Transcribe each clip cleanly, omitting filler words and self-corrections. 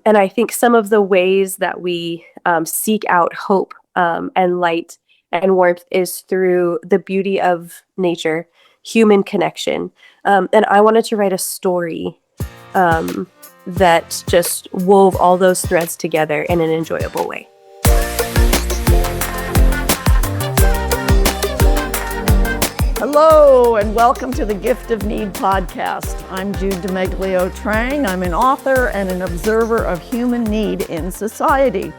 And I think some of the ways that we seek out hope and light and warmth is through the beauty of nature, human connection. And I wanted to write a story that just wove all those threads together in an enjoyable way. Hello, and welcome to the Gift of Need podcast. I'm Jude Trang. I'm an author and an observer of human need in society.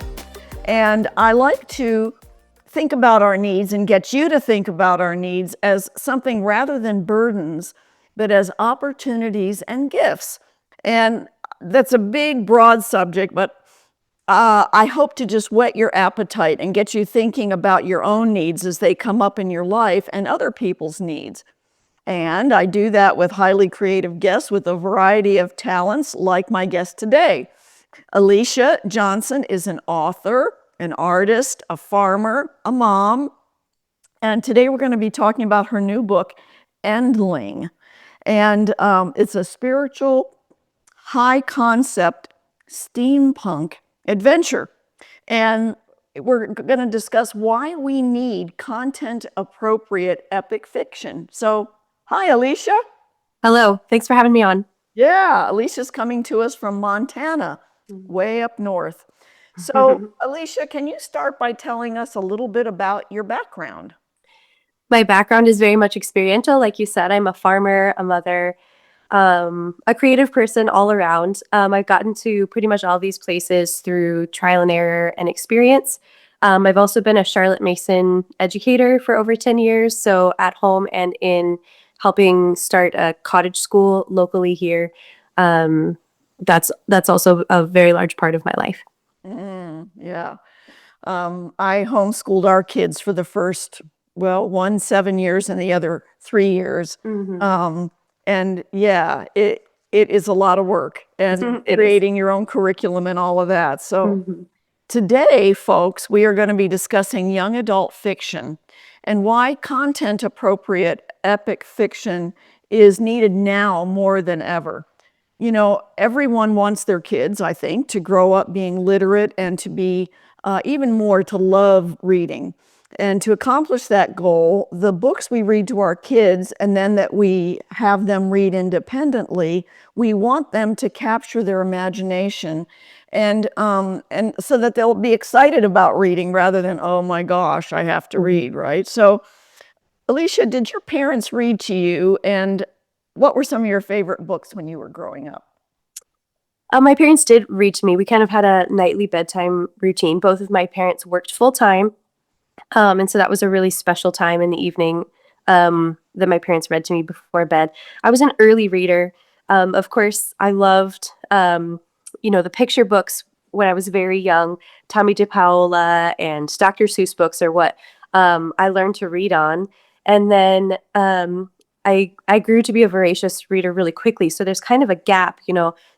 And I like to think about our needs and get you to think about our needs as something rather than burdens, but as opportunities and gifts. And that's a big, broad subject, but I hope to just whet your appetite and get you thinking about your own needs as they come up in your life and other people's needs. And I do that with highly creative guests with a variety of talents, like my guest today. Elicia Johnson is an author, an artist, a farmer, a mom. And today we're going to be talking about her new book, Endling. And it's a spiritual, high concept steampunk adventure. And we're going to discuss why we need content appropriate epic fiction. So, hi, Elicia. Hello. Thanks for having me on. Yeah, Alicia's coming to us from Montana, way up north. So, Elicia, can you start by telling us a little bit about your background? My background is very much experiential. Like you said, I'm a farmer, a mother, a creative person all around. I've gotten to pretty much all these places through trial and error and experience. I've also been a Charlotte Mason educator for over 10 years. So at home and in helping start a cottage school locally here. That's also a very large part of my life. Yeah. I homeschooled our kids for the first, one 7 years and the other 3 years. And yeah, it is a lot of work and creating your own curriculum and all of that. So today, folks, we are going to be discussing young adult fiction and why content appropriate epic fiction is needed now more than ever. You know, everyone wants their kids, I think, to grow up being literate and to be even more to love reading. And to accomplish that goal, the books we read to our kids and then that we have them read independently, we want them to capture their imagination and so that they'll be excited about reading rather than, oh my gosh, I have to read, right? So, Elicia, did your parents read to you, and what were some of your favorite books when you were growing up? My parents did read to me. We kind of had a nightly bedtime routine. Both of my parents worked full time. And so that was a really special time in the evening that my parents read to me before bed. I was an early reader. Of course, I loved, the picture books when I was very young. Tommy DePaola and Dr. Seuss books are what I learned to read on. And then I grew to be a voracious reader really quickly. So there's kind of a gap,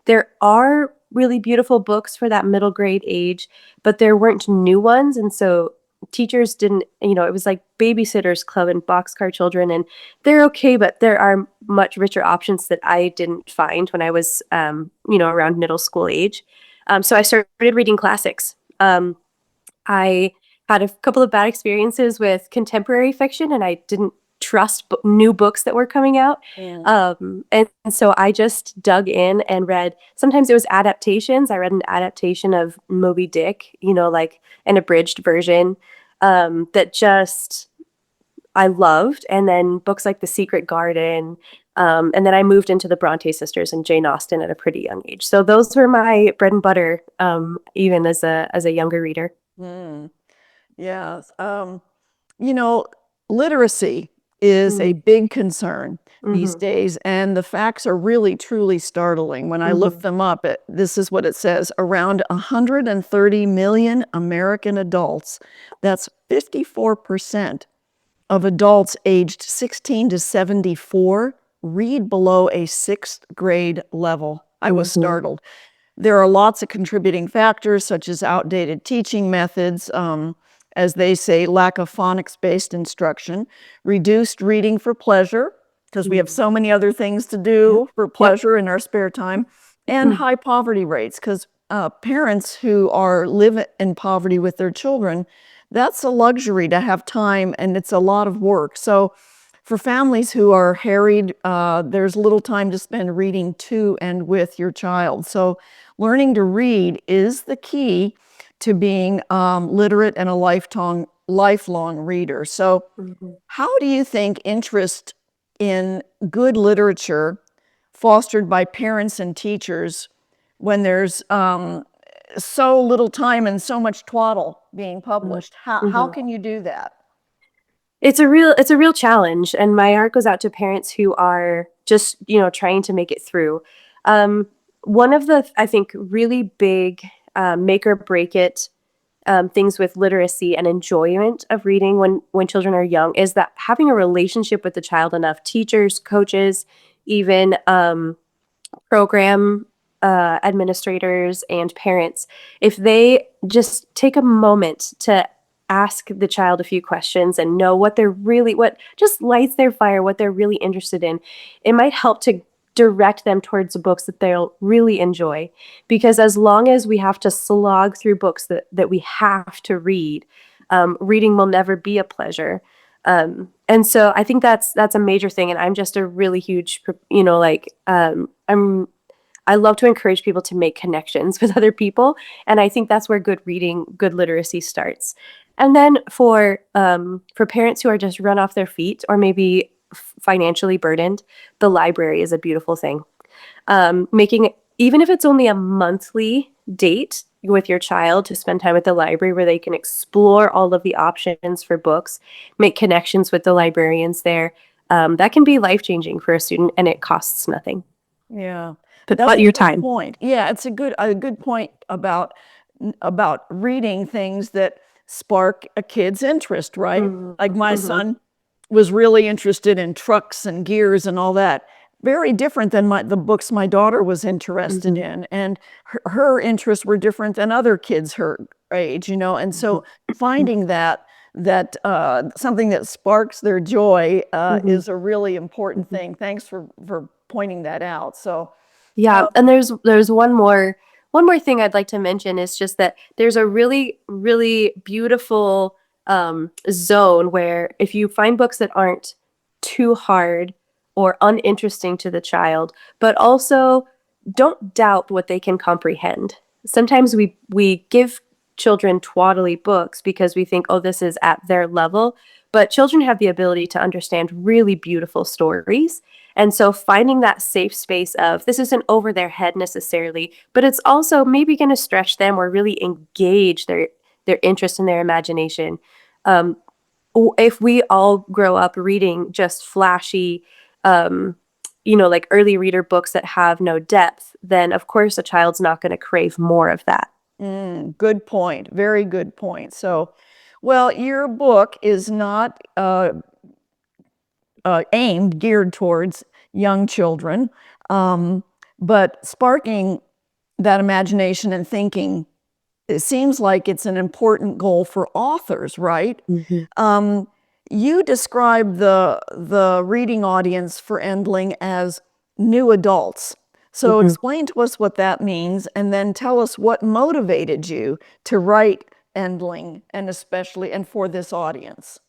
There are really beautiful books for that middle grade age, but there weren't new ones. And so teachers didn't, it was like Babysitter's Club and Boxcar Children, and they're okay, but there are much richer options that I didn't find when I was, around middle school age. So I started reading classics. I had a couple of bad experiences with contemporary fiction, and I didn't trust new books that were coming out. And so I just dug in and read. Sometimes it was adaptations. I read an adaptation of Moby Dick, like an abridged version that just I loved. And then books like The Secret Garden. And then I moved into the Bronte sisters and Jane Austen at a pretty young age. So those were my bread and butter, even as a younger reader. Yes. Literacy is a big concern these days, and the facts are really, truly startling. When I looked them up, this is what it says. Around 130 million American adults, that's 54% of adults aged 16 to 74, read below a 6th grade level. I was startled. There are lots of contributing factors, such as outdated teaching methods, as they say, lack of phonics-based instruction, reduced reading for pleasure, because we have so many other things to do for pleasure in our spare time, and high poverty rates, because parents who live in poverty with their children, that's a luxury to have time, and it's a lot of work. So for families who are harried, there's little time to spend reading to and with your child. So learning to read is the key to being literate and a lifelong reader. So Mhm. how do you think interest in good literature fostered by parents and teachers when there's so little time and so much twaddle being Mhm. published? How Mhm. can you do that? It's a real challenge, and my heart goes out to parents who are just, trying to make it through. Um, One of the, I think, really big make or break it things with literacy and enjoyment of reading when children are young is that having a relationship with the child enough, teachers, coaches, even program administrators and parents, if they just take a moment to ask the child a few questions and know what just lights their fire, what they're really interested in, it might help to direct them towards books that they'll really enjoy. Because as long as we have to slog through books that we have to read, reading will never be a pleasure. And so I think that's a major thing. And I'm just a really huge, I love to encourage people to make connections with other people, and I think that's where good reading, good literacy starts. And then for parents who are just run off their feet or maybe financially burdened, the library is a beautiful thing. Making Even if it's only a monthly date with your child to spend time at the library where they can explore all of the options for books, make connections with the librarians there. That can be life changing for a student, and it costs nothing Yeah, that's but a your good time. point. Yeah, it's a good point about reading things that spark a kid's interest, right? Mhm, Like my mhm, son was really interested in trucks and gears and all that. Very different than the books my daughter was interested mhm, in, and her interests were different than other kids her age. And mhm, so finding that something that sparks their joy mhm, is a really important mhm. thing. Thanks for pointing that out. So, Yeah, and there's one more thing I'd like to mention is just that there's a really really beautiful zone where if you find books that aren't too hard or uninteresting to the child, but also don't doubt what they can comprehend. Sometimes we give children twaddly books because we think, oh, this is at their level, but children have the ability to understand really beautiful stories. And so finding that safe space of this isn't over their head necessarily, but it's also maybe going to stretch them or really engage their interest and their imagination. Um, if we all grow up reading just flashy, um, like early reader books that have no depth, then of course a child's not going to crave more of that. good point. Very good point. So, well, your book is not geared towards young children, um, but sparking that imagination and thinking, it seems like it's an important goal for authors, right? Mm-hmm. Um, you describe the reading audience for Endling as new adults. So Mm-hmm. explain to us what that means, and then tell us what motivated you to write Endling, and especially and for this audience.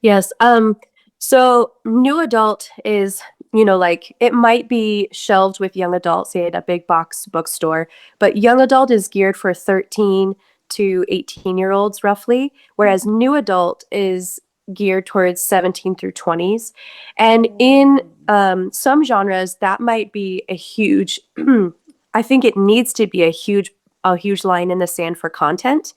Yes. So new adult is, like it might be shelved with young adult, say at a big box bookstore, but young adult is geared for 13 to 18-year-olds roughly, whereas new adult is geared towards 17 through 20s. And in some genres, that might be a huge, I think it needs to be a huge line in the sand for content.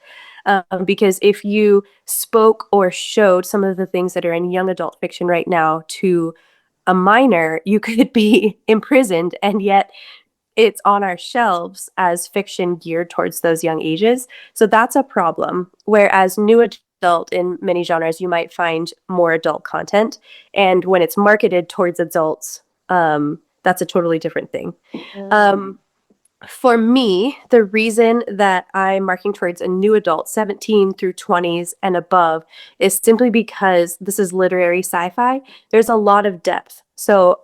Because if you spoke or showed some of the things that are in young adult fiction right now to a minor, you could be imprisoned, and yet it's on our shelves as fiction geared towards those young ages. So that's a problem. Whereas new adult in many genres, you might find more adult content. And when it's marketed towards adults, that's a totally different thing. Mm. Um, for me, the reason that I'm marking towards a new adult, 17 through 20s and above, is simply because this is literary sci fi. There's a lot of depth. So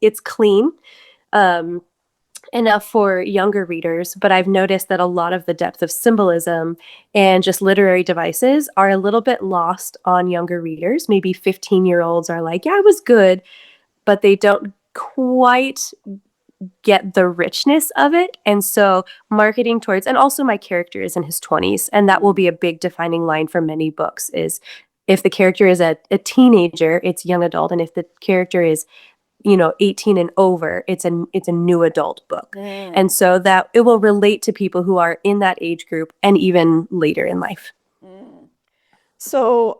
it's clean. Um, enough for younger readers, but I've noticed that a lot of the depth of symbolism and just literary devices are a little bit lost on younger readers. Maybe 15-year-olds are like, yeah, it was good, but they don't quite get the richness of it. And so marketing towards, and also my character is in his 20s, and that will be a big defining line for many books is if the character is a teenager, it's young adult. And if the character is 18 and over, it's a new adult book. And so that it will relate to people who are in that age group and even later in life. So,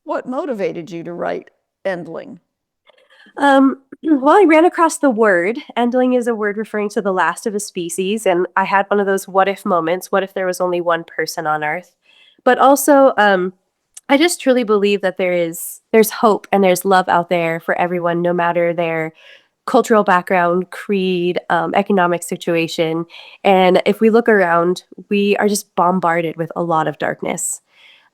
what motivated you to write Endling? Well, I ran across the word. Endling is a word referring to the last of a species, and I had one of those what if moments. What if there was only one person on Earth? But also, I just truly believe that there's hope and there's love out there for everyone, no matter their cultural background, creed, economic situation. And if we look around, we are just bombarded with a lot of darkness.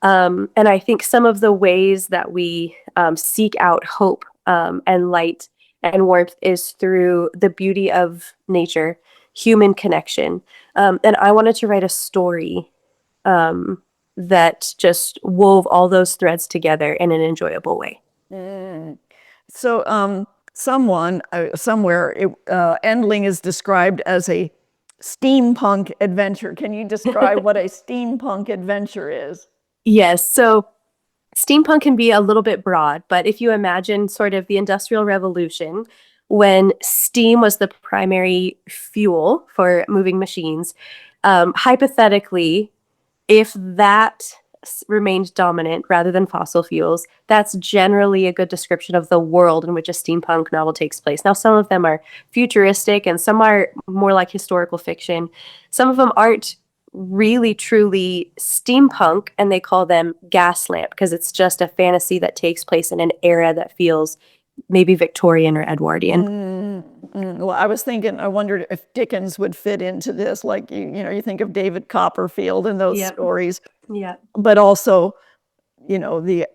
And I think some of the ways that we seek out hope and light and warmth is through the beauty of nature, human connection. And I wanted to write a story that just wove all those threads together in an enjoyable way. So, somewhere, Endling is described as a steampunk adventure. Can you describe what a steampunk adventure is? Yes. So steampunk can be a little bit broad, but if you imagine sort of the Industrial Revolution, when steam was the primary fuel for moving machines, hypothetically, if that remained dominant rather than fossil fuels, that's generally a good description of the world in which a steampunk novel takes place. Now, some of them are futuristic and some are more like historical fiction. Some of them aren't really truly steampunk, and they call them gaslamp because it's just a fantasy that takes place in an era that feels maybe Victorian or Edwardian. Well, I wondered if Dickens would fit into this. Like, you think of David Copperfield and those Yep. stories, Yeah. but also, the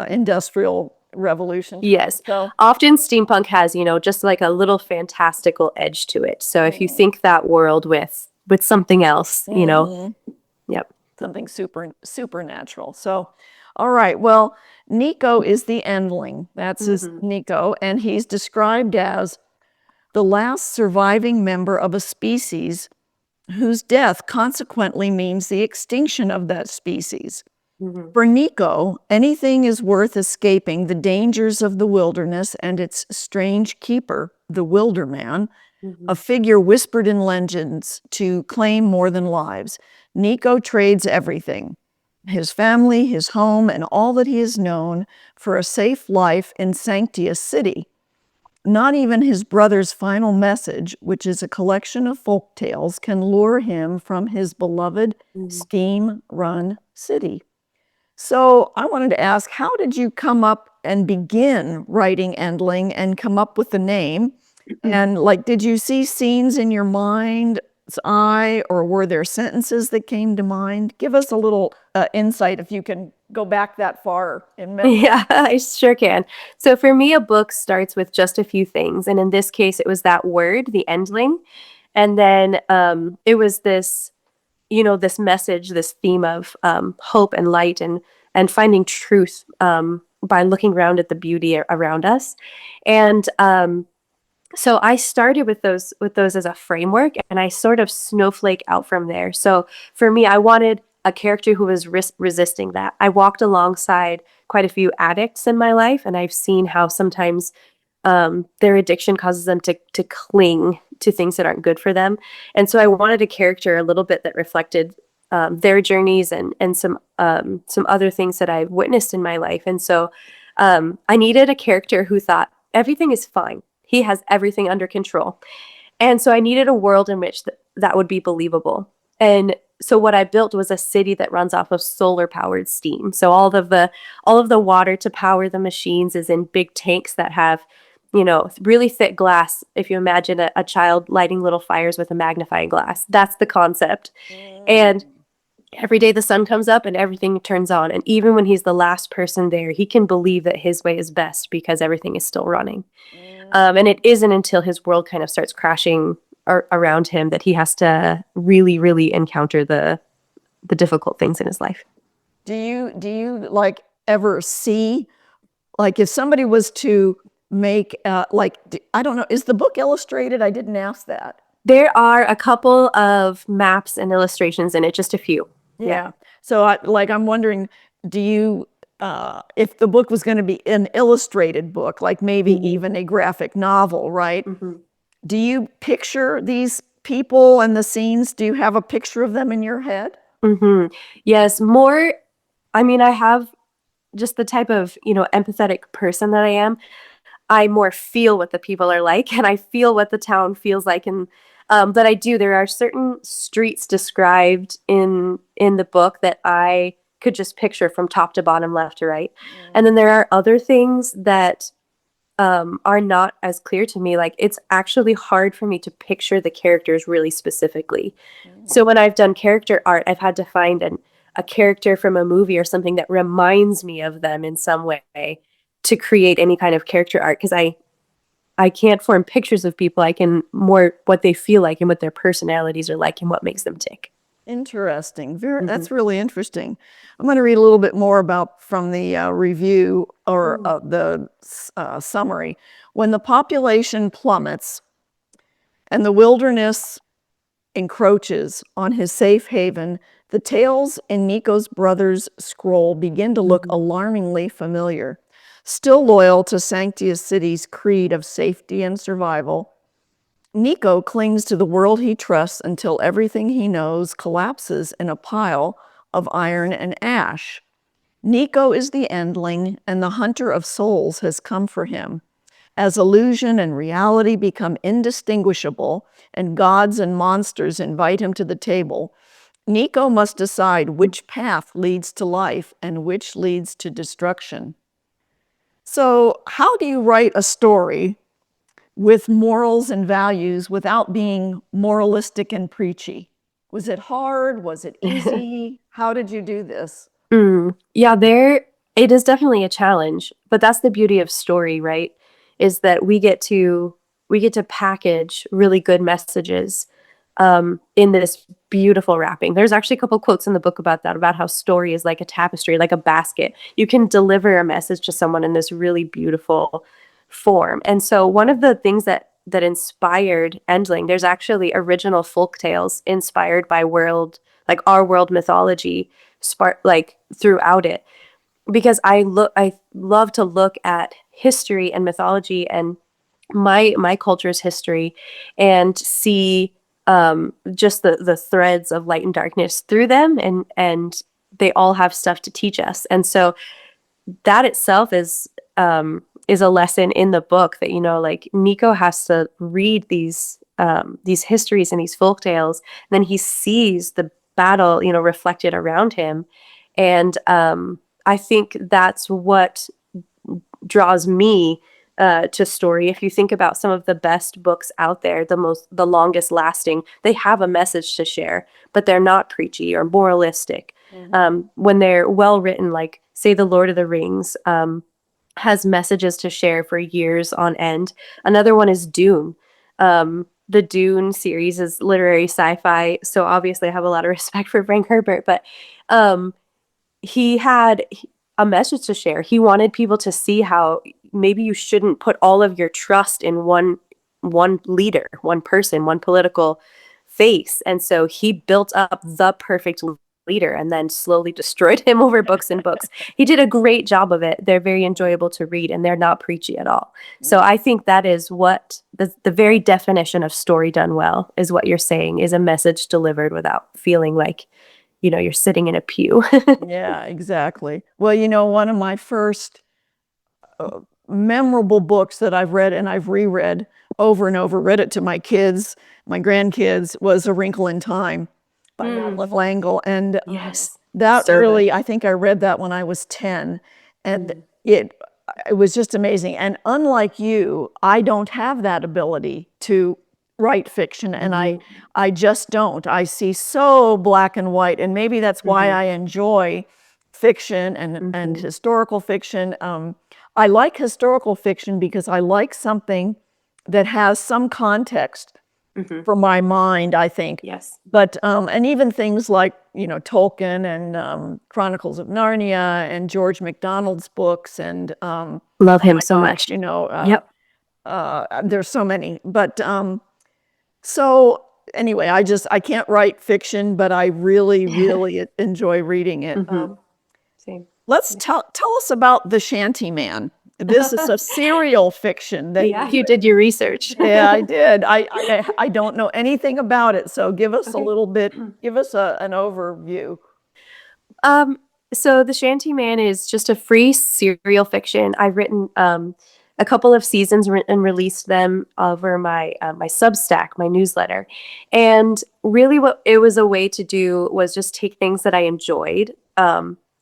Industrial Revolution. Yes. So, Often steampunk has, just like a little fantastical edge to it. So if you think that world with something else, yep. something supernatural. So, all right. Well, Nico is the Endling. That's his Nico, and he's described as the last surviving member of a species whose death consequently means the extinction of that species. For Nico, anything is worth escaping the dangers of the wilderness and its strange keeper, the Wilderman, a figure whispered in legends to claim more than lives. Nico trades everything, his family, his home, and all that he has known for a safe life in Sanctius City. Not even his brother's final message, which is a collection of folk tales, can lure him from his beloved steam-run city. So I wanted to ask, how did you come up and begin writing Endling and come up with the name? And did you see scenes in your mind's eye, or were there sentences that came to mind? Give us a little insight if you can go back that far in memory. Yeah, I sure can. So for me, a book starts with just a few things. And in this case, it was that word, the endling. And then it was this, this message, this theme of hope and light and finding truth by looking around at the beauty around us. And so I started with those as a framework, and I sort of snowflake out from there. So for me, I wanted a character who was resisting that. I walked alongside quite a few addicts in my life, and I've seen how sometimes their addiction causes them to cling to things that aren't good for them. And so I wanted a character a little bit that reflected their journeys and some other things that I've witnessed in my life. And so I needed a character who thought everything is fine. He has everything under control. And so I needed a world in which that would be believable. And so what I built was a city that runs off of solar powered steam. So all of the water to power the machines is in big tanks that have, really thick glass. If you imagine a child lighting little fires with a magnifying glass, that's the concept. And every day the sun comes up and everything turns on. And even when he's the last person there, he can believe that his way is best because everything is still running. And it isn't until his world kind of starts crashing around him that he has to really, really encounter the difficult things in his life. Do you like ever see, like if somebody was to make I don't know, is the book illustrated? I didn't ask that. There are a couple of maps and illustrations in it, just a few. Yeah. So I'm wondering, do you, if the book was going to be an illustrated book, like maybe even a graphic novel, right? Do you picture these people and the scenes? Do you have a picture of them in your head? Yes, more. I mean, I have just the type of, empathetic person that I am. I more feel what the people are like, and I feel what the town feels like, and that I do. There are certain streets described in the book that I could just picture from top to bottom, left to right, and then there are other things that are not as clear to me. Like it's actually hard for me to picture the characters really specifically. So when I've done character art, I've had to find a character from a movie or something that reminds me of them in some way to create any kind of character art because I can't form pictures of people. I can more what they feel like and what their personalities are like and what makes them tick. Interesting. That's really interesting. I'm going to read a little bit more about from the review or the summary. When the population plummets and the wilderness encroaches on his safe haven, the tales in Nico's brother's scroll begin to look alarmingly familiar. Still loyal to Sanctius City's creed of safety and survival, Nico clings to the world he trusts until everything he knows collapses in a pile of iron and ash. Nico is the Endling, and the hunter of souls has come for him. As illusion and reality become indistinguishable, and gods and monsters invite him to the table, Nico must decide which path leads to life and which leads to destruction. So, how do you write a story with morals and values without being moralistic and preachy? Was it hard? Was it easy? How did you do this? Yeah, there it is definitely a challenge, but that's the beauty of story, right? Is that we get to package really good messages in this beautiful wrapping. There's actually a couple quotes in the book about that, about how story is like a tapestry, like a basket. You can deliver a message to someone in this really beautiful form. And so one of the things that inspired Endling, there's actually original folk tales inspired by like our world mythology, like throughout it, because I love to look at history and mythology and my culture's history and see just the threads of light and darkness through them, and they all have stuff to teach us. And so that itself is a lesson in the book that, like Nico has to read these histories and these folk tales, and then he sees the battle, reflected around him. And I think that's what draws me to story. If you think about some of the best books out there, the longest lasting, they have a message to share, but they're not preachy or moralistic. When they're well written, like say The Lord of the Rings, has messages to share for years on end. Another one is Dune. The Dune series is literary sci-fi, so obviously I have a lot of respect for Frank Herbert, but he had a message to share. He wanted people to see how maybe you shouldn't put all of your trust in one leader, one person, one political face. And so he built up the perfect leader and then slowly destroyed him over books and books. He did a great job of it. They're very enjoyable to read and they're not preachy at all. So I think that is what the very definition of story done well is, what you're saying is a message delivered without feeling like, you're sitting in a pew. Yeah, exactly. Well, one of my first memorable books that I've read and I've reread over and over, read it to my kids, my grandkids, was A Wrinkle in Time by Madeline L'Engle. And Yes. that So really, good. I think I read that when I was 10. And it was just amazing. And unlike you, I don't have that ability to write fiction, and I just don't. I see so black and white, and maybe that's why I enjoy fiction and historical fiction. I like historical fiction because I like something that has some context Hmm. for my mind, I think. Yes. But and even things like, Tolkien and Chronicles of Narnia and George MacDonald's books and Love oh him my so gosh, much. Yep. there's so many. But so anyway, I can't write fiction, but I really, really enjoy reading it. Hmm. Same. Let's tell us about The Shanty Man. This is a serial fiction that Yeah, you did your research. yeah, I did. I don't know anything about it, so give us a Okay. little bit, give us an overview. Um, so The Shanty Man is just a free serial fiction. I've written a couple of seasons and released them over my Substack, my newsletter. And really what it was a way to do was just take things that I enjoyed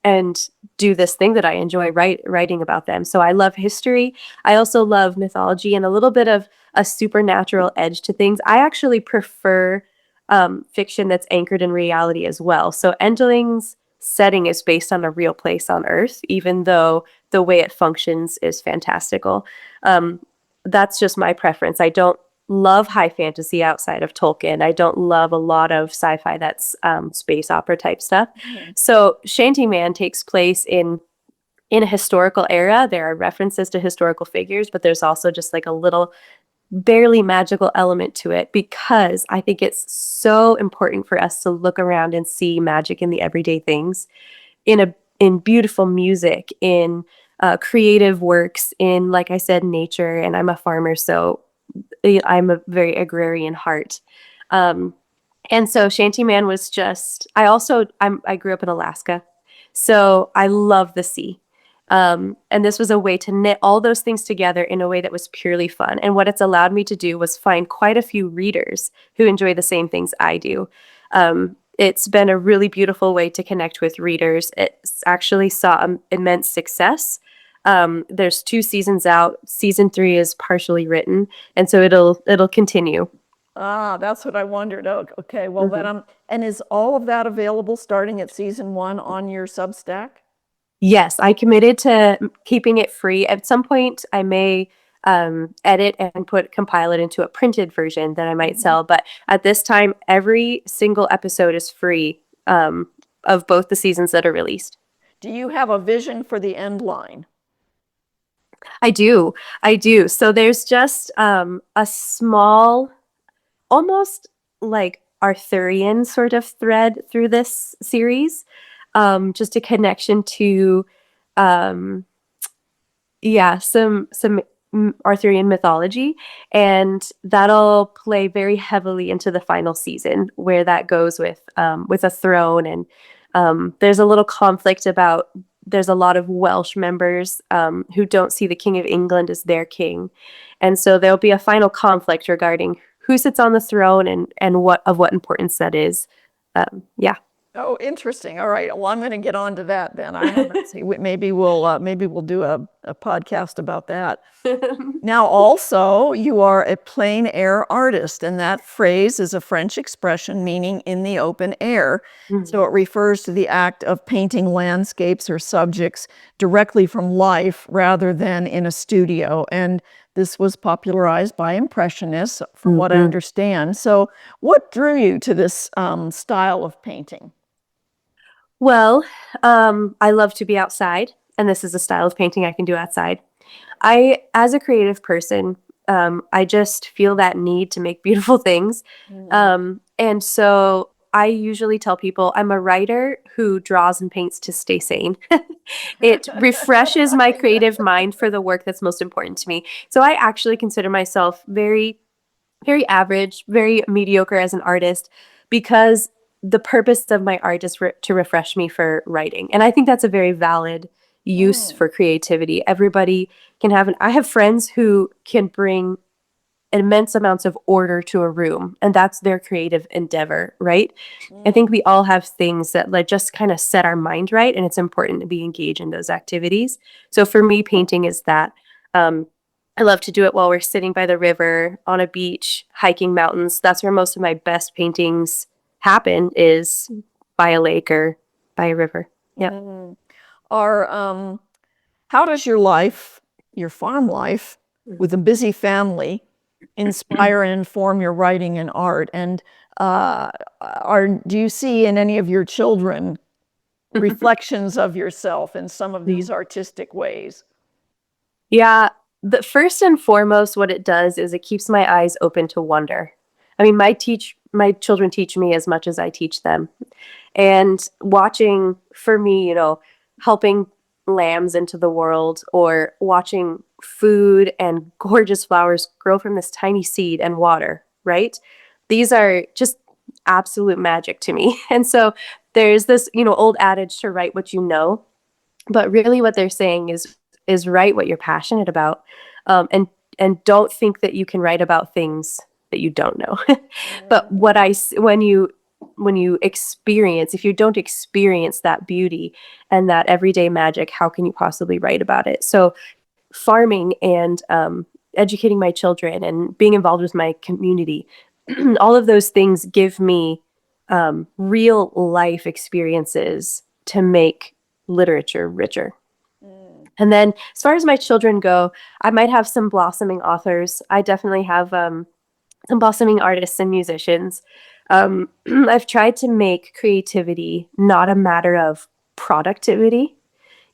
and do this thing that I enjoy writing about them. So I love history. I also love mythology and a little bit of a supernatural edge to things. I actually prefer fiction that's anchored in reality as well. So Endling's setting is based on a real place on Earth, even though the way it functions is fantastical. Um, that's just my preference. I don't love high fantasy outside of Tolkien. I don't love a lot of sci-fi that's space opera type stuff. Mhm. So Shantyman takes place in a historical era. There are references to historical figures, but there's also just like a little barely magical element to it because I think it's so important for us to look around and see magic in the everyday things, in beautiful music, in creative works, in like I said, nature. And I'm a farmer, so I'm a very agrarian heart. Um, and so Shantyman was just. I grew up in Alaska, so I love the sea. And this was a way to knit all those things together in a way that was purely fun. And what it's allowed me to do was find quite a few readers who enjoy the same things I do. It's been a really beautiful way to connect with readers. It's actually saw immense success. There's 2 seasons out. Season 3 is partially written, and so it'll continue. Ah, that's what I wondered. Oh, okay. Well, then Mhm. and is all of that available starting at season 1 on your Substack? Yes, I committed to keeping it free. At some point, I may edit and compile it into a printed version that I might Mhm. sell. But at this time, every single episode is free of both the seasons that are released. Do you have a vision for the end line? I do, I do. So there's just a small, almost like Arthurian sort of thread through this series, just a connection to um, yeah, some Arthurian mythology, and that'll play very heavily into the final season, where that goes with a throne, and there's a little conflict about. There's a lot of Welsh members who don't see the King of England as their king, and so there'll be a final conflict regarding who sits on the throne and what importance that is. Yeah. Oh, interesting. All right. Well, I'm going to get on to that then. I haven't seen. Maybe we'll do a podcast about that. Now, also, you are a plein air artist, and that phrase is a French expression meaning in the open air. Mhm. So it refers to the act of painting landscapes or subjects directly from life rather than in a studio. And this was popularized by Impressionists, from what I Mhm. understand. So, what drew you to this style of painting? Well, I love to be outside, and this is a style of painting I can do outside. As a creative person, I just feel that need to make beautiful things. Mm. And so I usually tell people I'm a writer who draws and paints to stay sane. It refreshes my creative mind for the work that's most important to me. So I actually consider myself very average, very mediocre as an artist because the purpose of my art is to refresh me for writing. And I think that's a very valid use Mm, for creativity. Everybody can have I have friends who can bring immense amounts of order to a room, and that's their creative endeavor, right? I think mm. we all have things that like just kind of set our mind right, and it's important to be engaged in those activities. So for me, painting is that. Um, I love to do it while we're sitting by the river, on a beach, hiking mountains. That's where most of my best paintings happen, is by a lake or by a river. Yep. Mm. Are How does your life, your farm life, with a busy family, inspire and inform your writing and art? And do you see in any of your children reflections of yourself in some of these artistic ways? Yeah, the first and foremost, what it does is it keeps my eyes open to wonder. I mean, my children teach me as much as I teach them. And watching for me, helping lambs into the world or watching food and gorgeous flowers grow from this tiny seed and water, right? These are just absolute magic to me. And so there's this, old adage to write what you know, but really what they're saying is write what you're passionate about, and don't think that you can write about things that you don't know. But when you experience, if you don't experience that beauty and that everyday magic, how can you possibly write about it? So farming and educating my children and being involved with my community, all of those things give me real life experiences to make literature richer. And then, as far as my children go, I might have some blossoming authors. I definitely have some blossoming artists and musicians. I've tried to make creativity not a matter of productivity,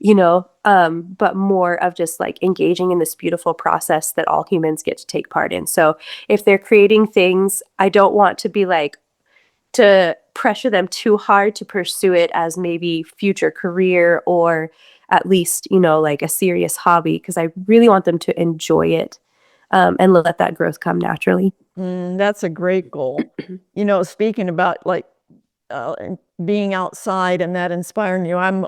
but more of just like engaging in this beautiful process that all humans get to take part in. So if they're creating things, I don't want to be like, to pressure them too hard to pursue it as maybe future career or at least, like a serious hobby, because I really want them to enjoy it, and let that growth come naturally. That's a great goal. Speaking about like uh, being outside and that inspiring you, I'm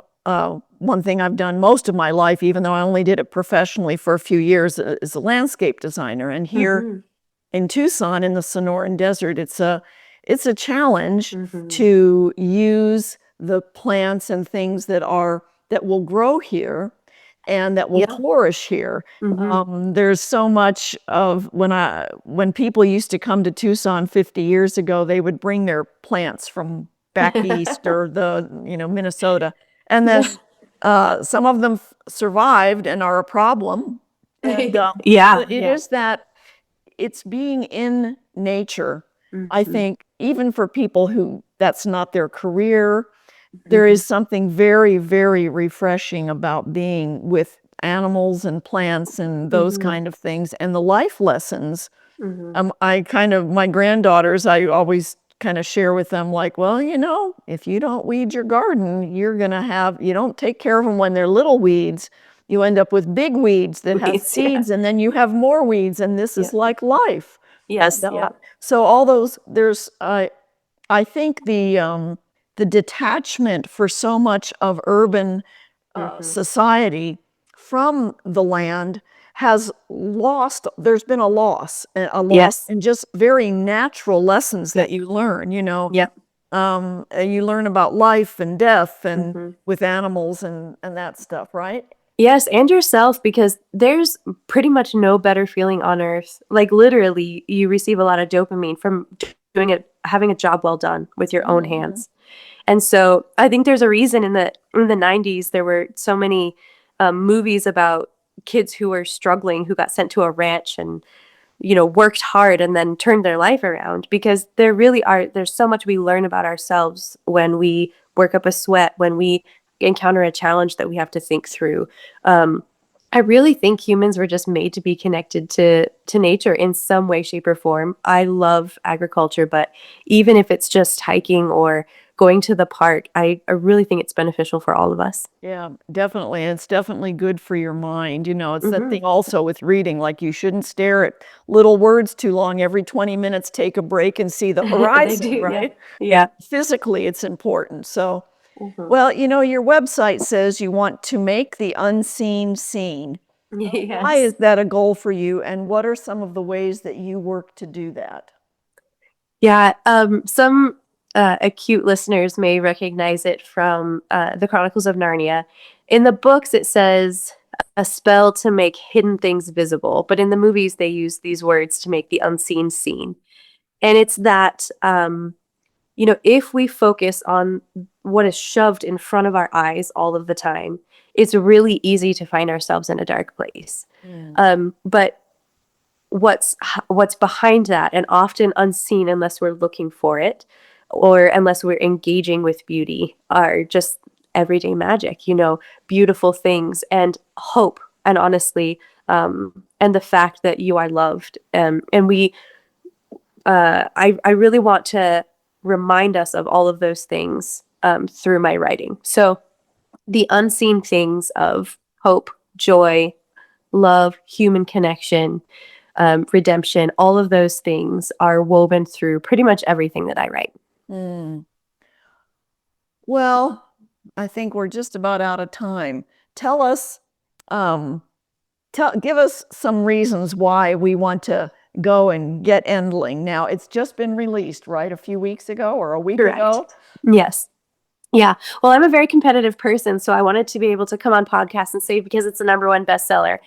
one thing I've done most of my life, even though I only did it professionally for a few years, is a landscape designer. And here Mm-hmm. in Tucson, in the Sonoran Desert, it's a challenge Mm-hmm. to use the plants and things that will grow here and that will Yeah. flourish here. Mm-hmm. There's so much of when people used to come to Tucson 50 years ago, they would bring their plants from back east or Minnesota, and then Yeah. some of them survived and are a problem. And Yeah. it Yeah. is that it's being in nature. I Mm-hmm. think even for people who that's not their career, there Mm-hmm. is something very, very refreshing about being with animals and plants and those Mm-hmm. kind of things. And the life lessons, Mm-hmm. my granddaughters, I always kind of share with them, like, well, if you don't weed your garden, you don't take care of them when they're little weeds. You end up with big weeds that have Weeds. Yeah. seeds, and then you have more weeds, and this Yeah. is like life. And Yes. Yeah. so all those, I think the detachment for so much of urban Mm-hmm. society from the land has lost. There's been a loss Yes. in just very natural lessons Yeah. that you learn. Yeah. You learn about life and death and Mm-hmm. with animals and that stuff, right? Yes, and yourself, because there's pretty much no better feeling on earth. Like literally, you receive a lot of dopamine from doing it, having a job well done with your own Mhm. hands. And so I think there's a reason in the 90s there were so many movies about kids who were struggling, who got sent to a ranch and worked hard and then turned their life around, because there's so much we learn about ourselves when we work up a sweat, when we encounter a challenge that we have to think through. Um, I really think humans were just made to be connected to nature in some way, shape, or form. I love agriculture, but even if it's just hiking or going to the park, I really think it's beneficial for all of us. Yeah, definitely. And it's definitely good for your mind. It's that Hmm. thing also with reading, like you shouldn't stare at little words too long. Every 20 minutes, take a break and see the They horizon, do, yeah. right? Yeah. Physically, it's important. So, Hmm. well, your website says you want to make the unseen seen. Why Yes. is that a goal for you? And what are some of the ways that you work to do that? Yeah, some acute listeners may recognize it from the Chronicles of Narnia. In the books, it says a spell to make hidden things visible, but in the movies, they use these words to make the unseen seen. And it's that, if we focus on what is shoved in front of our eyes all of the time, it's really easy to find ourselves in a dark place. Mm. But what's behind that, and often unseen unless we're looking for it or unless we're engaging with beauty, are just everyday magic, beautiful things and hope, and honestly, and the fact that you are loved. And I really want to remind us of all of those things through my writing. So the unseen things of hope, joy, love, human connection, redemption, all of those things are woven through pretty much everything that I write. Well, I think we're just about out of time. Tell us, give us some reasons why we want to go and get Endling. Now, it's just been released, right? A few weeks ago or a week Correct. ago? Yes. Yeah. Well, I'm a very competitive person, so I wanted to be able to come on podcasts and say, because it's the #1 bestseller.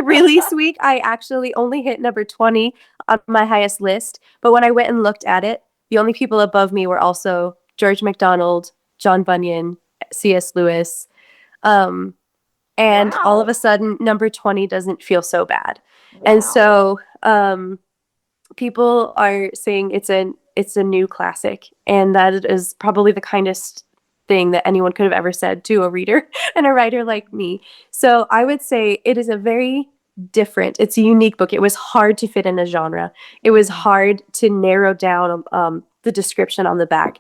Release week, I actually only hit number 20 on my highest list. But when I went and looked at it, the only people above me were also George MacDonald, John Bunyan, C.S. Lewis. And all of a sudden, number 20 doesn't feel so bad. Wow. And so people are saying it's a new classic, and that is probably the kindest thing that anyone could have ever said to a reader and a writer like me. So I would say it is a very different, it's a unique book. It was hard to fit in a genre. It was hard to narrow down the description on the back.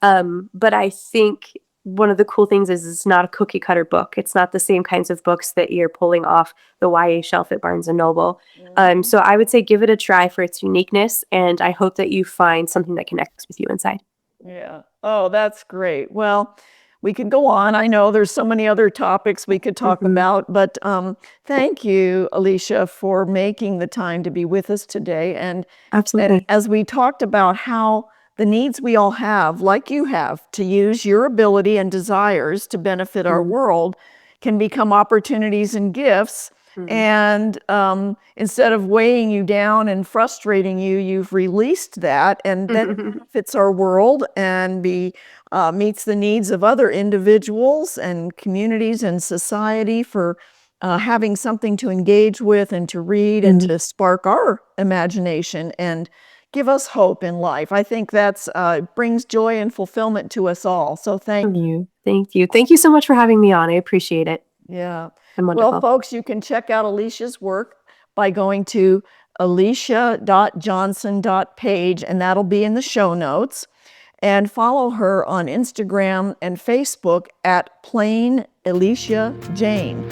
But I think one of the cool things is it's not a cookie cutter book. It's not the same kinds of books that you're pulling off the YA shelf at Barnes & Noble. So I would say give it a try for its uniqueness, and I hope that you find something that connects with you inside. Yeah. Oh, that's great. Well, we could go on. I know there's so many other topics we could talk about, but thank you, Elicia, for making the time to be with us today. And Absolutely. And as we talked about how the needs we all have, like you have, to use your ability and desires to benefit our world, can become opportunities and gifts. And instead of weighing you down and frustrating you, you've released that, and that benefits our world and meets the needs of other individuals and communities and society for having something to engage with and to read and to spark our imagination and give us hope in life. I think that's brings joy and fulfillment to us all. So thank you. Thank you. Thank you so much for having me on. I appreciate it. Yeah. And wonderful. Well, folks, you can check out Elicia's work by going to elicia.johnson.page, and that'll be in the show notes. And follow her on Instagram and Facebook at plain Elicia Jane.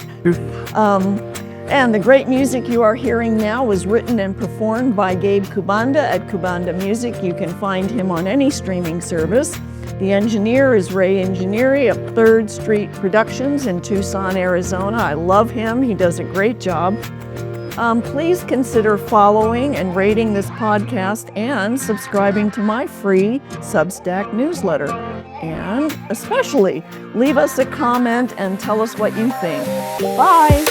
And the great music you are hearing now was written and performed by Gabe Kubanda at Kubanda Music. You can find him on any streaming service. The engineer is Ray Engineering of 3rd Street Productions in Tucson, Arizona. I love him. He does a great job. Please consider following and rating this podcast and subscribing to my free Substack newsletter. And especially, leave us a comment and tell us what you think. Bye.